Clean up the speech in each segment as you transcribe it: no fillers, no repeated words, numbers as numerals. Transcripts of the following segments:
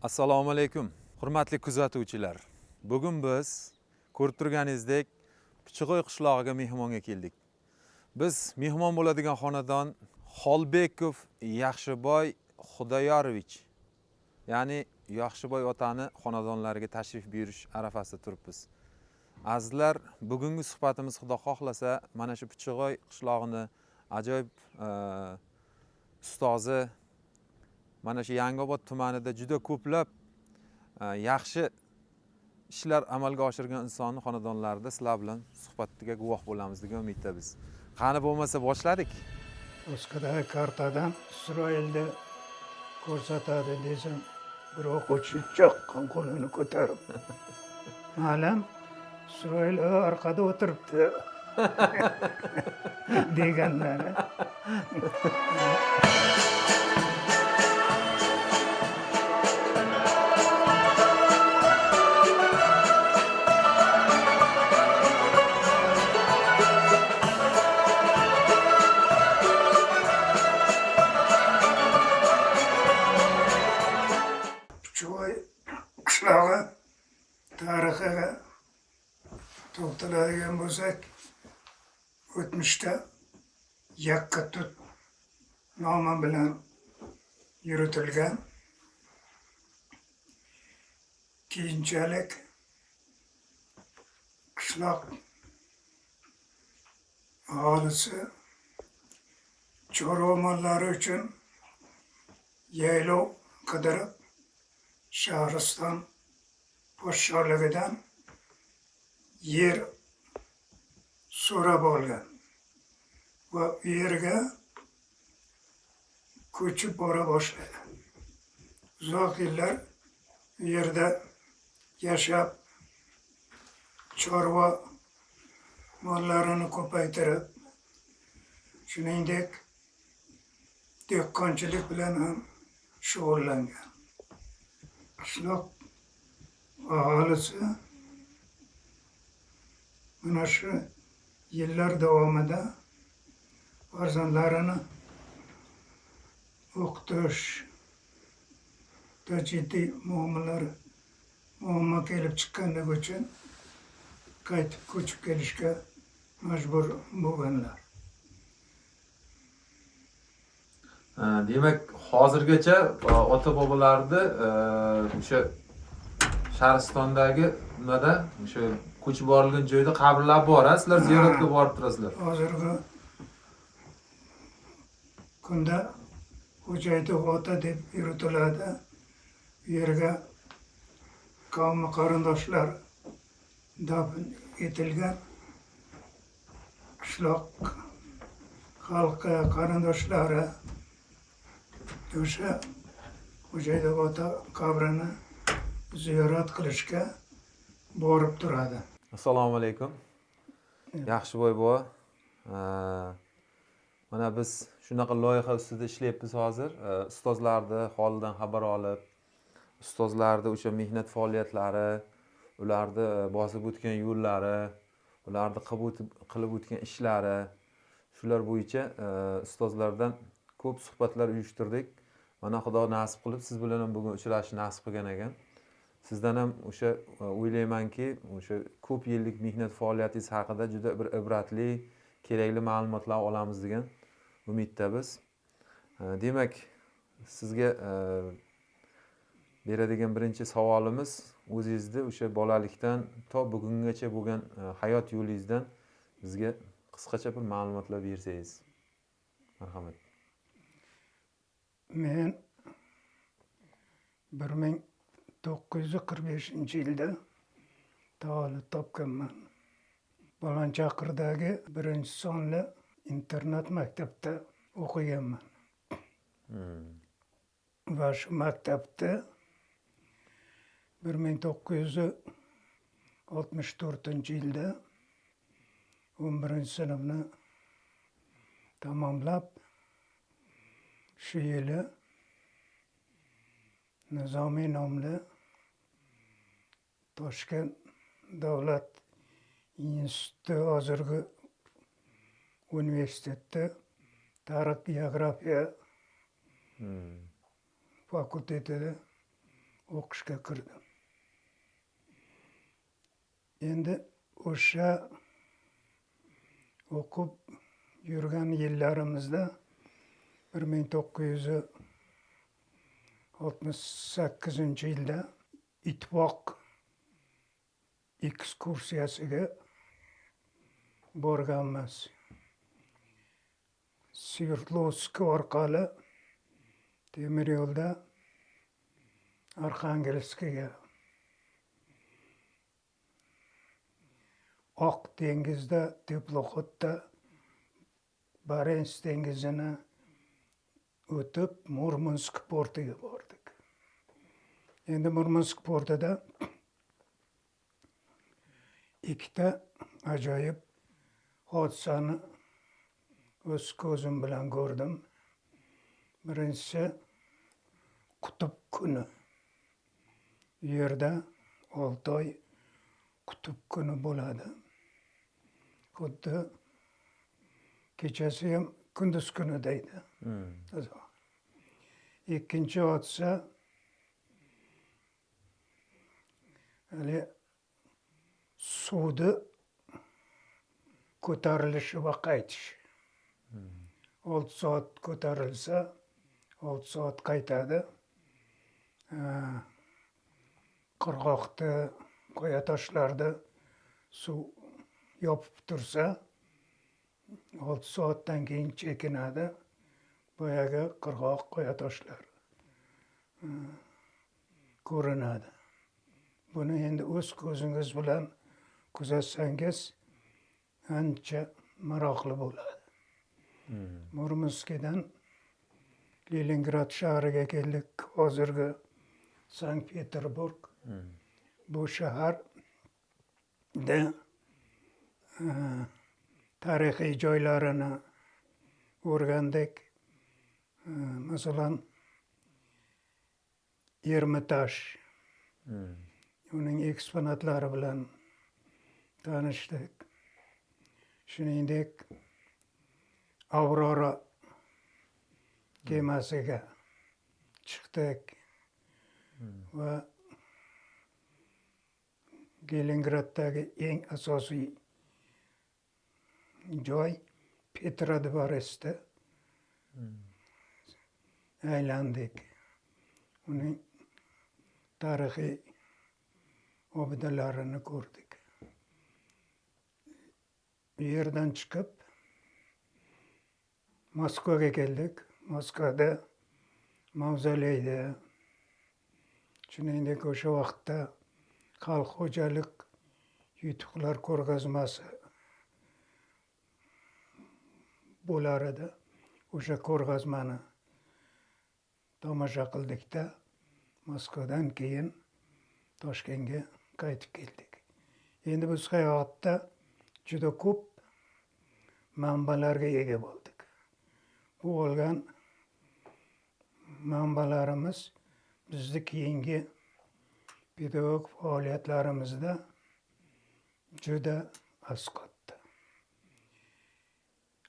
Assalomu alaykum, hurmatli kuzatuvchilar. Bugun biz ko'rib turganingizdek Pichig'oy qishlog'iga mehmonga keldik. Biz mehmon bo'ladigan xonadon Xolbekov Yaxshiboy Xudoyorovich, ya'ni Yaxshiboy otani xonadonlariga tashrif buyurish arafasida turibmiz. Azizlar, bugungi suhbatimiz Xudo xohlasa mana shu Pichig'oy qishlog'ini ajoyib ustozi, mana shu Yangiobod tumanida juda ko'plab yaxshi ishlar amalga oshirgan insonni xonadonlarida sizlar bilan suhbatga guvoh bo'lamiz degan umidda biz. Qani bo'lmasa boshladik. Oskadagi kartadan Isroilda ko'rsatadi desam, bir o'quvchi chaqqan qo'lini ko'tarib, "Ma'lum, Isroil orqada o'tiribdi" deganlar. Pichig'oy qishlog'i tarixiga to'xtaladigan bo'lsak, o'tmishda Yakkatut nomi bilan yuritilgan, keyinchalik qishloq aholisi chorva mollari uchun yaylov qidirib Shahriston podshohligidan yer so'rab olgan va u yerga ko'chib bora boshladi. Uzoq yillar u yerda yashab, chorva mollarini ko'paytirib, shuningdek dehqonchilik bilan ham shug'ullangan. Qishloq aholisi mana shu yillar davomida farzandlarini o'qitishda jiddiy muammo kelib chiqqanligi uchun qaytib ko'chib kelishga majbur bo'lganlar. Demak, hozirgacha ota bobolarni o'sha Shahristondagi nimada, o'sha ko'chib borilgan joyda qabrlar bor, sizlar ziyoratga borib turasizlar. Hozirgi kunda Xo'jaydi ota deb yuritiladi. Bu yerga qavmi qarindoshlar dafn etilgan. Qishloq xalqi qarindoshlari o'sha Xo'jaydi ota qabrini ziyorat qilishga borib turadi. Assalomu alaykum. Yaxshiboy bobo. Mana biz shunaqa loyiha ustida ishlayapmiz hozir. Ustozlarni holidan xabar olib, ustozlarni o'sha mehnat faoliyatlari, ularni bosib o'tgan yo'llari, ularni qilib o'tgan ishlari, shular bo'yicha ustozlardan ko'p suhbatlar uyushtirdik. Mana Xudo nasib qilib siz bilan ham bugun uchrashishni nasib qilgan ekan. Sizdan ham o'sha o'ylaymanki, o'sha ko'p yillik mehnat faoliyatingiz haqida juda bir ibratli, kerakli ma'lumotlar olamiz degan umidda biz. Demak, sizga beradigan birinchi savolimiz o'zingizni o'sha bolalikdan to bugungacha bo'lgan hayot yo'lingizdan bizga qisqacha bir ma'lumotlar bersangiz. Marhamat. Men 1945-yilda tavallud topganman. Balanchaqirdagi 1-sonli internat maktabda o'qiganman. Va shu maktabda 1964-yilda 11-sinfni tamomlab, shu yili Nizomiy nomli Toshkent davlat instituti, hozirgi universitetda tarix geografiya fakultetida o'qishga kirdim. Endi o'sha o'qib yurgan yillarimizda 1968-yilda ittifoq ekskursiyasiga borganmiz. Sverdlovsk orqali temir yo'lda Arxangelskga, Oq dengizda, teploxodda Barens dengizini o'tib Murmansk portiga bordik. Endi Murmansk portida ikkita ajoyib hodisani o'z ko'zim bilan ko'rdim. Birinchisi qutb kuni. Yerda 6 oy qutb kuni bo'ladi. Xuddi kechasi ham kunduz kuni deydi. Ikkinchi hodisa hali suvni ko'tarilishi va qaytishi. 6 soat ko'tarilsa, 6 soat qaytadi. Qirg'oqda, qoya toshlarda suv yopib tursa, 6 soatdan keyin chekinadi. Boyagi qirg'oq, qoya toshlar ko'rinadi. Buni endi o'z ko'zingiz bilan kuzatsangiz ancha maroqli bo'ladi. Murmanskdan Leningrad shahriga keldik. Hozirgi Sankt-Peterburg. Bu shaharda tarixiy joylarini o'rgandik. Masalan, Ermitaj, uning eksponatlari bilan tanishdik. Shuningdek, Aurora kemasiga chiqdik va Leningraddagi eng asosiy joy Petrodvorsda aylandik. Uning tarixiy obidalarini ko'rdik. Bu yerdan chiqib Moskvaga keldik. Moskvada mavzoleyda, shuningdek o'sha vaqtda xalq xo'jalik yutuqlar ko'rgazmasi bo'lar edi. O'sha ko'rgazmani tomosha qildikda, Moskvadan keyin Toshkentga qaytib keldik. Endi biz hayotda juda ko'p manbalarga ega bo'ldik. Bu olgan manbalarimiz bizni keyingi pedagog faoliyatlarimizda juda asqotdi.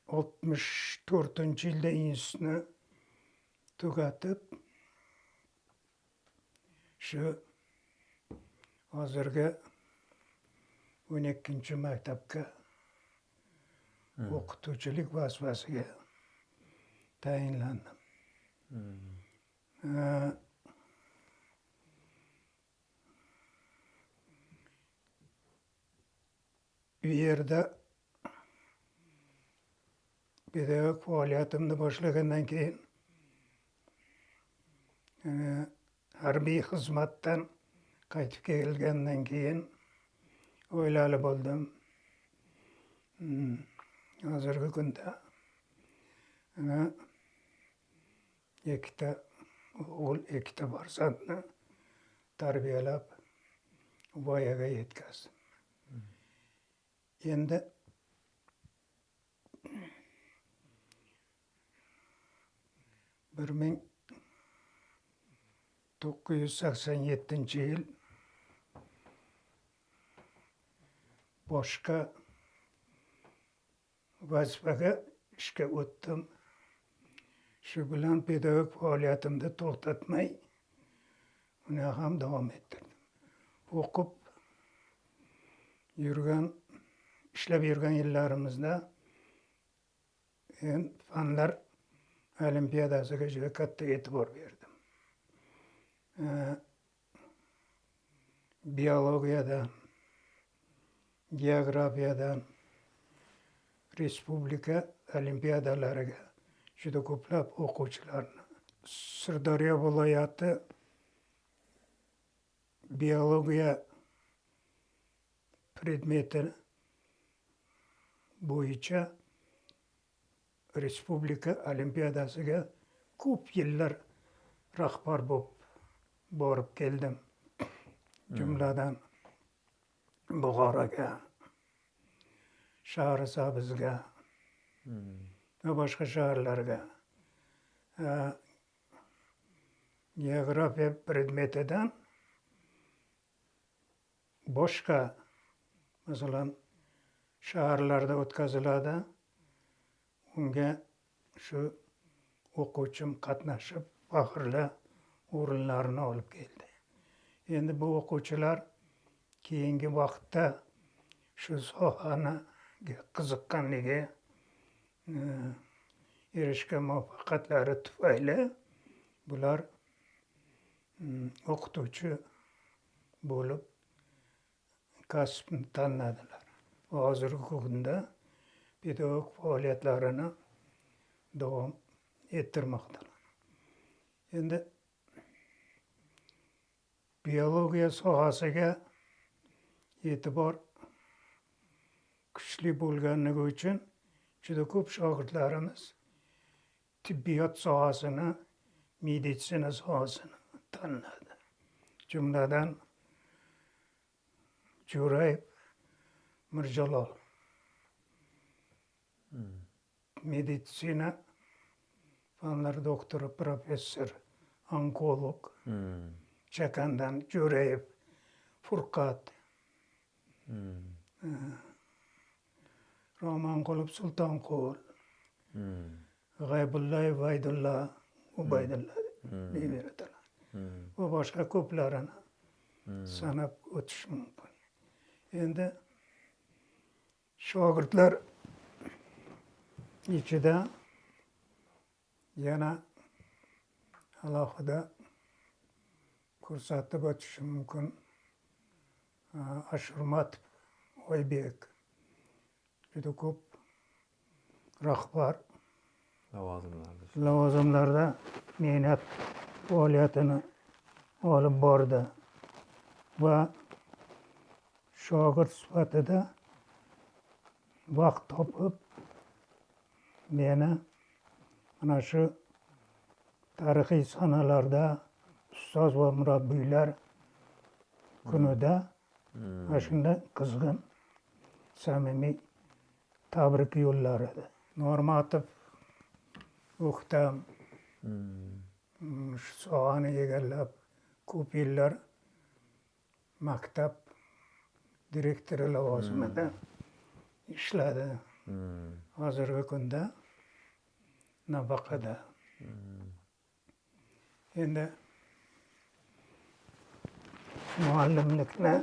64-yilda institutni tugatib, shu hozirgi 12-maktabga o'qituvchilik vazifasiga tayinlandim. Bu yerda pedagog faoliyatimni boshlagandan keyin harbiy xizmatdan qaytib kelgandan keyin oilali bo'ldim. Hozirgi kunda ikkita o'g'il, ikkita farzandni tarbiyalab voyaga yetkazdim. Endi 1987-yil boshqa vazifaga ishga o'tdim. Shu bilan pedagog faoliyatimni to'xtatmay, uni ham davom ettirdim. O'qib ishlab yurgan yillarimizda fanlar olimpiadasiga juda katta e'tibor berdim. Biologiyadan, geografiyadan respublika olimpiadalariga juda ko'plab o'quvchilarni. Sirdaryo viloyati biologiya predmeti bo'yicha respublika olimpiadasiga ko'p yillar rahbar bo'lib borib keldim. Jumladan Buxoroga, Shahrisabzga va boshqa shaharlarga. Geografiya predmetidan boshqa, masalan, shaharlarda o'tkaziladi. Unga shu o'quvchim qatnashib, faxrli o'rinlarni olib keldi. Endi bu o'quvchilar keyingi vaqtda shu sohani qiziqqanligi, erishgan muvaffaqiyatlari tufayli bular o'qituvchi bo'lib kasbni tanladilar. Hozirgi kunda pedagog faoliyatlarini davom ettirmoqdalar. Endi biologiya sohasiga e'tibor kuchli bo'lganligi uchun juda ko'p shogirdlarimiz tibbiyot sohasini, meditsina sohasini tanladi. Jumladan Jo'rayev Mirjalol meditsina fanlari doktori, professor, onkolog. Chakandan Jo'rayev Furqat, Romanqulov Sultonqul, G'aybullayev Vaydulla Ubaydulla deyveradilar. Va boshqa ko'plarini sanab o'tish mumkin. Endi shogirdlar ichida yana alohida ko'rsatib o'tish mumkin. Ashurmatov Oybek juda ko'p rahbar lavozimlarda mehnat faoliyatini olib bordi va shogird sifatida vaqt topib meni mana shu tarixiy sanalarda ustoz va murabbiylar kunida mana shunday qizg'in, samimiy tabrik yo'llardi. Normatov O'ktam shu sohani egallab ko'p yillar maktab direktori lavozimida ishladi. Hozirgi kunda nafaqada. Endi muallimlikni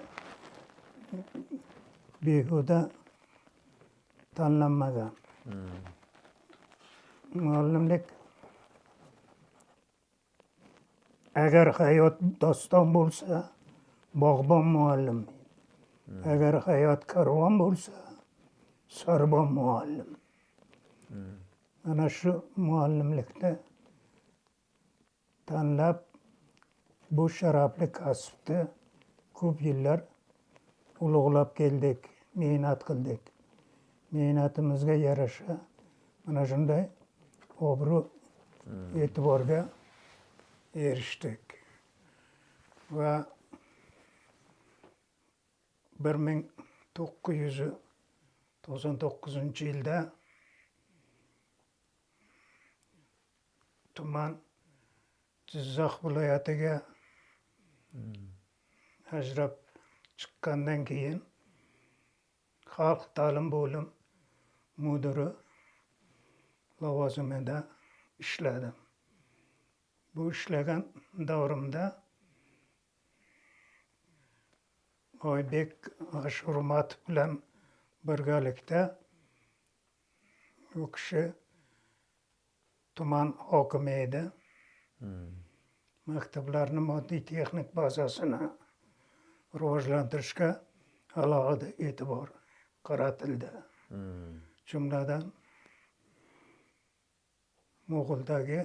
behuda tanlanmagan. Muallimlik agar hayot doston bo'lsa, bog'bon muallim. Agar hayot karvon bo'lsa, sorbon muallim. Mana shu muallimlikni tanlab bu sharafli kasbni ko'p yillar ulug'lab keldik, mehnat qildik. Mehnatimizga yarasha mana shunday obro' e'tiborga erishdik. Va 1999-yilda tuman Jizzax viloyatiga ajrab chiqqandan keyin xalq ta'lim bo'lim mudiri lavozimida ishladim. Bu ishlagan davrimda Oybek Ashurmatov bilan birgalikda u kishi tuman hokimi edi. Maktablarni moddiy texnik bazasini rivojlantirishga alohida e'tibor qaratildi. Jumladan Mo'g'uldagi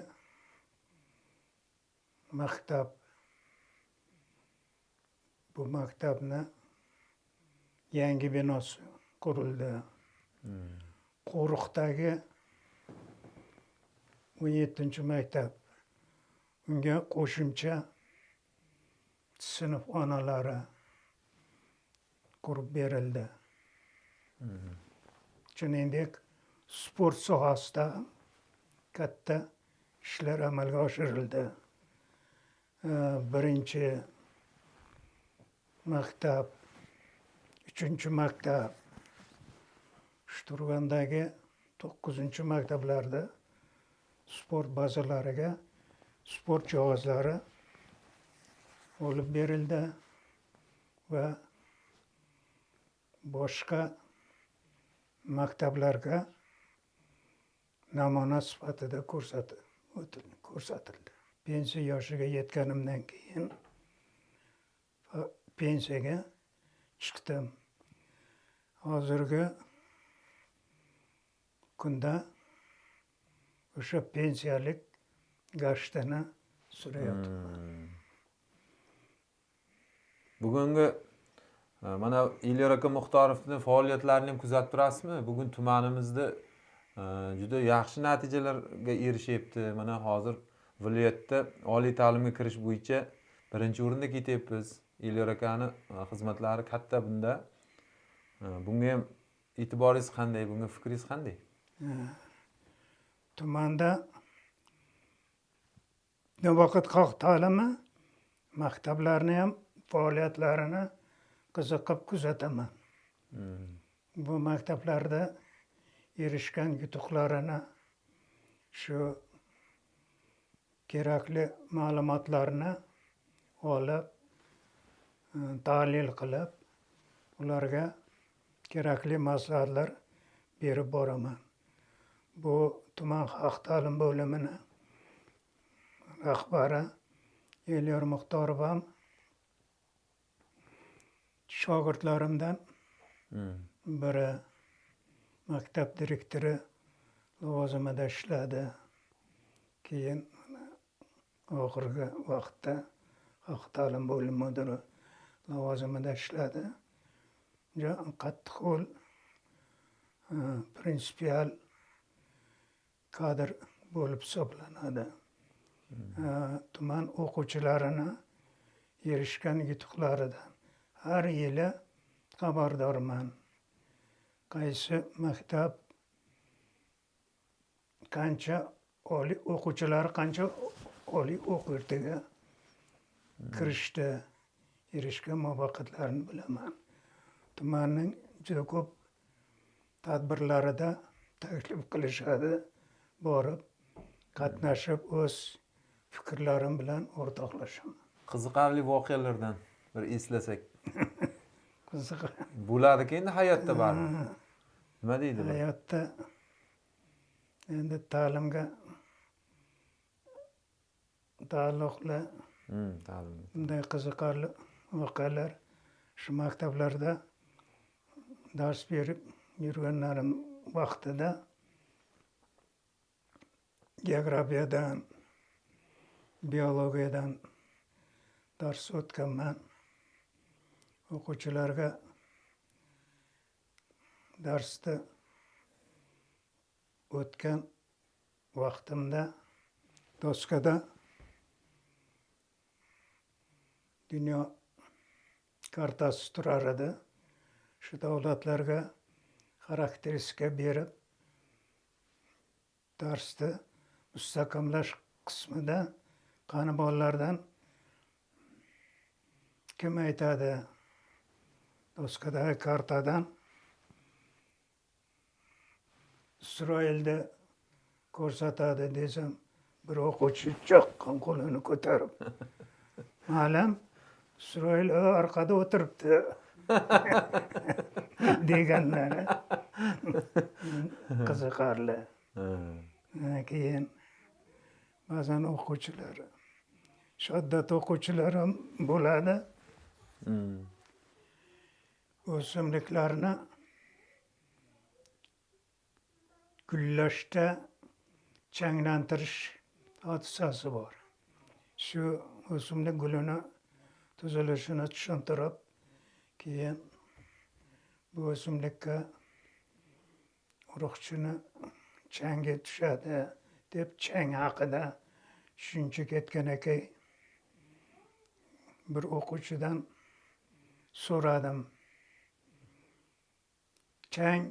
maktab, bu maktabni yangi binosi qurildi. Qo'riqdagi 17-maktab, unga qo'shimcha sinf xonalari qurib berildi. Shuningdek, sport sohasida katta ishlar amalga oshirildi. Birinchi maktab, 3-maktab, Shturgandagi 9-maktablarda sport bazalariga sport jihozlari olib berildi va boshqa maktablarga namuna sifatida ko'rsatildi. Pensiya yoshiga yetganimdan keyin pensiyaga chiqdim. Hozirgi kunda o'sha pensiyalik gashtini surayapman. Bugungi mana Elyor aka Muxtorovning faoliyatlarini ham kuzatib turasizmi? Bugun tumanimizda juda yaxshi natijalarga erishyapti. Mana hozir viloyatda oliy ta'limga kirish bo'yicha birinchi o'rinda ketyapmiz. Elyor akani xizmatlari katta bunda. Bunga ham e'tiboringiz qanday? Bunga fikringiz qanday? Tumanda navaqat xalq ta'limi maktablarni ham faoliyatlarini qiziqib kuzataman. Bu maktablarda erishgan yutuqlarini, shu kerakli ma'lumotlarni olib, tahlil qilib, ularga kerakli maslahatlar berib boraman. Bu tuman xalq ta'lim bo'limini rahbari Elyor Muxtorov ham shogirdlarimdan biri, maktab direktori lavozimida ishladi. Keyin oxirgi vaqtda xalq ta'lim bo'limi mudiri lavozimida ishladi. Juda qattiqqo'l, prinsipial kadr bo'lib hisoblanadi. Tuman o'quvchilarini erishgan yutuqlaridan har yili xabardorman. Qaysi maktab qancha o'quvchilari qancha oliy o'quv yurtiga kirishdi, erishgan muvaffaqiyatlarini bilaman. Tumanning juda ko'p tadbirlarida taklif qilishadi, borib qatnashib o'z fikrlarim bilan o'rtoqlashaman. Qiziqarli voqealardan bir eslasak. Qiziq. Bo'ladi-ku endi hayotda baribir. Nima deydi bu? Hayotda endi ta'limga taalluqli bunday qiziqarli voqealar shu maktablarda dars berib yurganlarim vaqtida geografiyadan, biologiyadan dars o'tganman. O'quvchilarga darsda o'tgan vaqtimda doskada dunyo kartasi turar edi. Shu davlatlarga xarakteristika berib, darsda mustahkamlash qismida qani bolalardan kim aytadi? Doskadagi kartadan Isroilda ko'rsatadi desam, bir o'quvchi chaqqon qo'lini ko'tarib, "Ma'lum, Isroil orqada o'tiribdi" deganlari qiziqarli. Ha. Keyin ba'zan o'quvchilar, shoddat o'quvchilar ham bo'ladi. Hmm. O'simliklarni gullashda changlantirish hodisasi bor. Shu o'simlik gulini tuzilishini tushuntirib, keyin bu o'simlikka urug'chini changi tushadi deb chang haqida tushuncha ketgan ekan. Bir o'quvchidan so'radim. Chang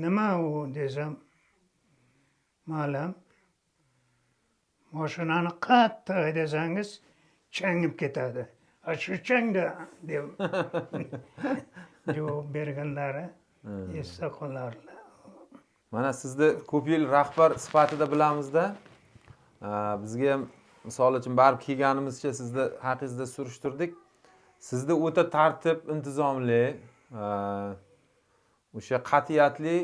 nima u desam, ma'lum, mashinani qattiq haydasangiz changib ketadi. Shu changda deb javob berganlari esda qolarli. Mana sizni ko'p yil rahbar sifatida bilamizda. Bizga ham misol uchun barib kelganimizcha sizni haqingizda surishtirdik. Sizni o'ta tartib, intizomli, o'sha qat'iyatli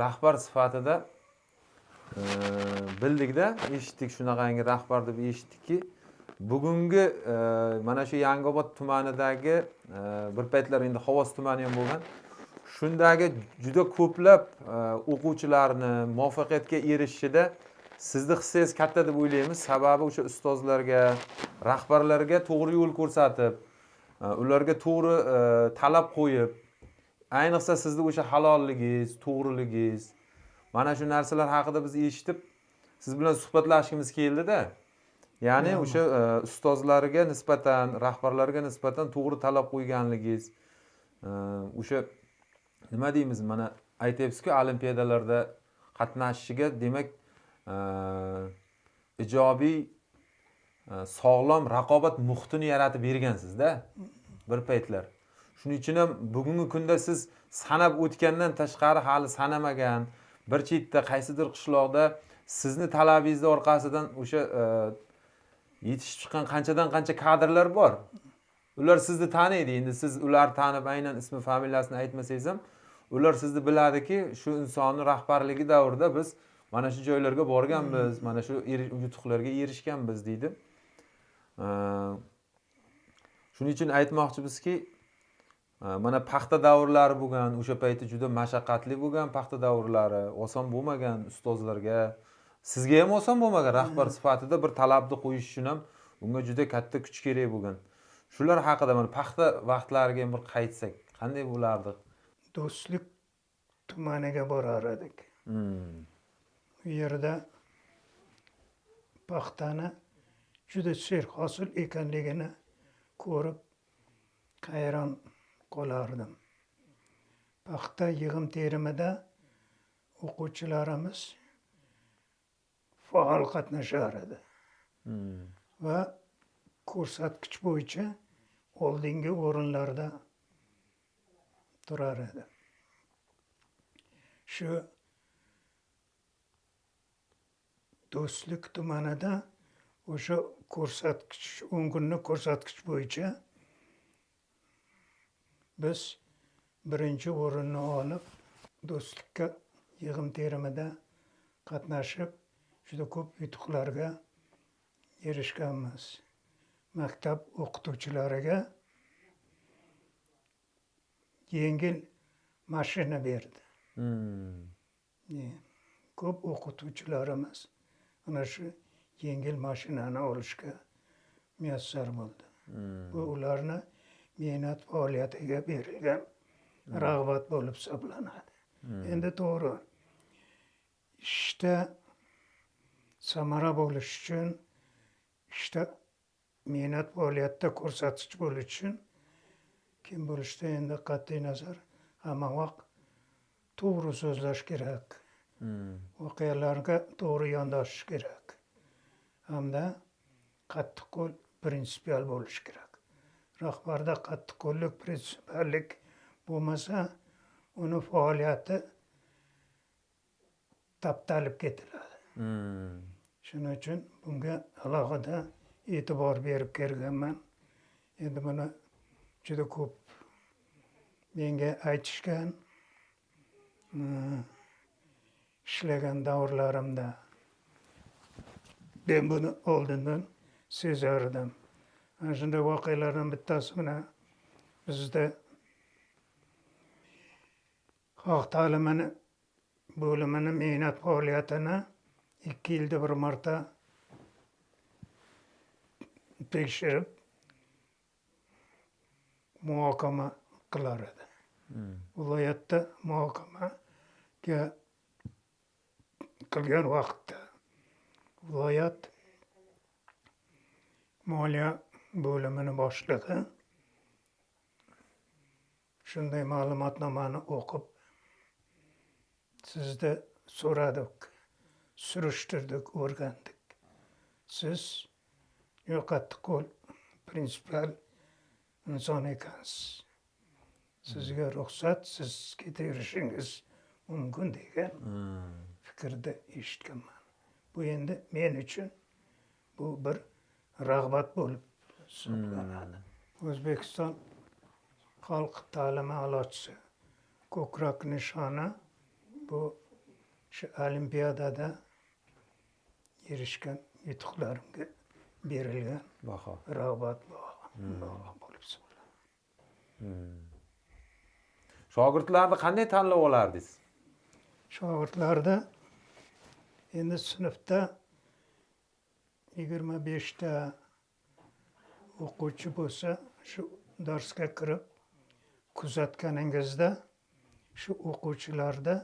rahbar sifatida bildikda, eshitdik, shunaqangi rahbar deb eshitdikki, bugungi mana shu Yangiobod tumanidagi bir paytlar endi Xovos tumani ham bo'lgan. Shundagi juda ko'plab o'quvchilarni muvaffaqiyatga erishishida sizni hissangiz katta deb o'ylaymiz. Sababi o'sha ustozlarga, rahbarlarga to'g'ri yo'l ko'rsatib, ularga to'g'ri talab qo'yib, ayniqsa sizni o'sha halolligingiz, to'g'riligingiz, mana shu narsalar haqida biz eshitib, siz bilan suhbatlashishimiz keldi-da. Ya'ni o'sha ustozlarga nisbatan, rahbarlarga nisbatan to'g'ri talab qo'yganligingiz, o'sha nima deymiz, mana aytyapsiz-ku, olimpiadalarda qatnashishiga demak ijobiy, sog'lom raqobat muhitini yaratib bergansiz-da bir paytlar. Shuning uchun ham bugungi kunda siz sanab o'tgandan tashqari hali sanamagan bir chetda qaysidir qishloqda sizni talabingizni orqasidan o'sha yetishib chiqqan qanchadan qancha kadrlar bor. Ular sizni taniydi. Endi siz ular tanib aynan ismi, familiyasini aytmasangiz ham, ular sizni biladiki, shu insonni rahbarligi davrida biz mana shu joylarga borganmiz, mana shu yutuqlarga erishganmiz deydi. Shuning uchun aytmoqchimizki, mana paxta davrlari bo'lgan, o'sha payti juda mashaqqatli bo'lgan paxta davrlari, oson bo'lmagan ustozlarga, sizga ham oson bo'lmagan rahbar sifatida bir talabni qo'yish uchun ham bunga juda katta kuch kerak bo'lgan. Shular haqida mana paxta vaqtlariga ham bir qaytsak, qanday bo'lardi? Do'stlik tumaniga borar edik. U yerda paxtani juda serhosil ekanligini ko'rib hayron qolardim. Paxta yig'im terimida o'quvchilarimiz faol qatnashar edi va ko'rsatkich bo'yicha oldingi o'rinlarda turar edi. Shu Do'stlik tumanida o'sha ko'rsatkich, 10 kunlik ko'rsatkich bo'yicha biz birinchi o'rinni olib, do'stlikka yig'im terimida qatnashib, juda ko'p yutuqlarga erishganmiz. Maktab o'qituvchilariga yengil mashina berdi. Ko'p o'qituvchilarimiz ana shu yengil mashinani olishga muyassar bo'ldi. Bu ularni mehnat faoliyatiga berilgan rag'bat bo'lib hisoblanadi. Endi to'g'ri, ishda samara bo'lish uchun, ishda mehnat faoliyatda ko'rsatkich bo'lish uchun kim bo'lishda endi qat'iy nazar hamma vaqt to'g'ri so'zlash kerak. Voqealarga to'g'ri yondashish kerak. Hamda qattiqqo'l, prinsipial bo'lish kerak. Rahbarda qattiqqo'llik, prinsipiallik bo'lmasa, uni faoliyati taptalib ketiladi. Shuning uchun bunga alohida e'tibor berib kelganman. Endi buni juda ko'p menga aytishgan ishlagan davrlarimda ben buni oldindan sezardim. Ana shunday voqealardan bittasi mana bizda xalq ta'limini bo'limini mehnat faoliyatini 2 yilda bir marta tekshirib muhokama qilar edi. Viloyatda muhokamaga qilgan vaqtda viloyat moliya bo'limini boshlig'i shunday ma'lumotnomani o'qib, sizda so'radik, surishtirdik, o'rgandik. Siz qattiqqo'l, prinsipal inson ekansiz. Sizga ruxsat, siz ketaverishingiz mumkin degan fikrda eshitganman. Bu endi men uchun bu bir rag'bat bo'lib hisoblanadi. O'zbekiston xalq ta'limi a'lochisi ko'krak nishoni bu shu olimpiadada erishgan yutuqlarimga berilgan Baho. rag'bat baho bo'lib hisoblanadi. Shogirdlarni qanday tanlab olardingiz? Shogirdlarda endi sinfda 25 ta o'quvchi bo'lsa, shu darsga kirib kuzatganingizda shu o'quvchilarda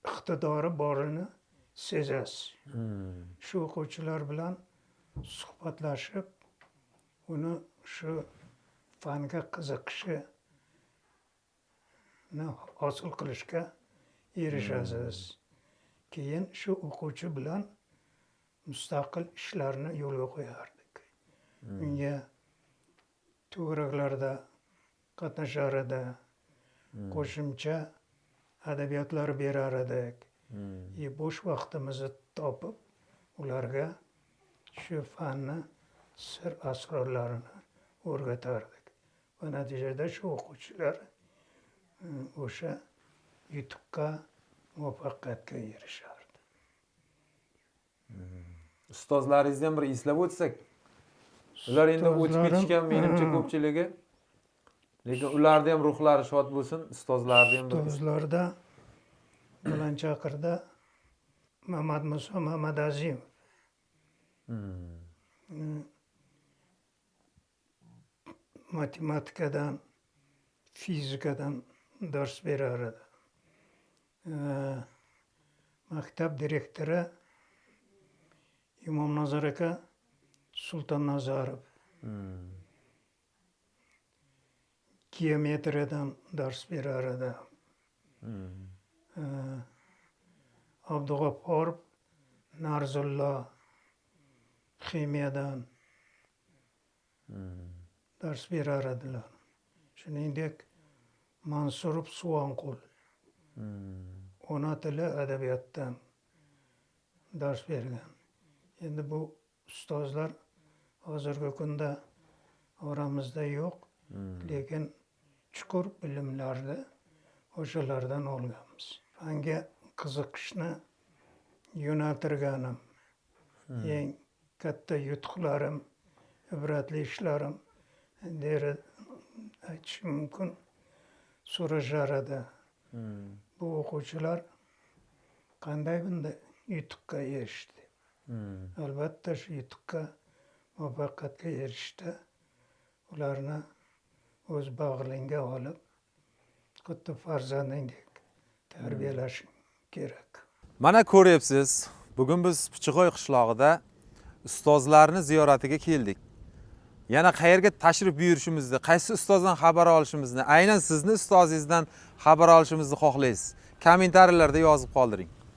iqtidori borini sezasiz. Shu o'quvchilar bilan suhbatlashib, uni shu fanga qiziqishini hosil qilishga erishasiz. Keyin shu o'quvchi bilan mustaqil ishlarni yo'lga qo'yardik. Unga to'garaklarda qatnashar edi, qo'shimcha adabiyotlar berar edik. Bo'sh vaqtimizni topib, ularga shu fanni sir asrorlarini o'rgatardik. Va natijada shu o'quvchilar o'sha yutuqqa, muvaffaqiyatga erishardi. Ustozlaringizni ham bir eslab o'tsak. Ular endi o'tib ketishgan menimcha ko'pchiligi. Lekin ularning ham ruhlari shod bo'lsin, ustozlarning ham bir Ustozlarda Balandchaqirda Mamad Muso Mamadazimov matematikadan, fizikadan dars berar edi. Maktab direktori Imomnazar aka Sultonnazarov geometriyadan dars berar edi. Abdug'afforov Narzullo ximiyadan dars berar edilar. Shuningdek, Mansurov Suvonqul ona tili adabiyotdan dars bergan. Endi bu ustozlar hozirgi kunda oramizda yo'q, lekin chuqur bilimlarni o'shalardan olganmiz. Fanga qiziqishni yo'naltirganim, eng katta yutuqlarim, ibratli ishlarim der aytishim mumkin. So'rashar edi. Bu o'quvchilar qanday bunday yutuqqa erishdi? Albatta shu yutuqqa, muvaffaqiyatga erishishda ularni o'z bag'ringga olib, xuddi farzandingdek tarbiyalashing kerak. Mana ko'ryapsiz, bugun biz Pichig'oy qishlog'ida ustozlarni ziyoratiga keldik. Yana qayerga tashrif buyurishimizni, qaysi ustozdan xabar olishimizni, aynan sizni ustozingizdan xabar olishimizni xohlaysiz. Kommentariyalarda yozib qoldiring.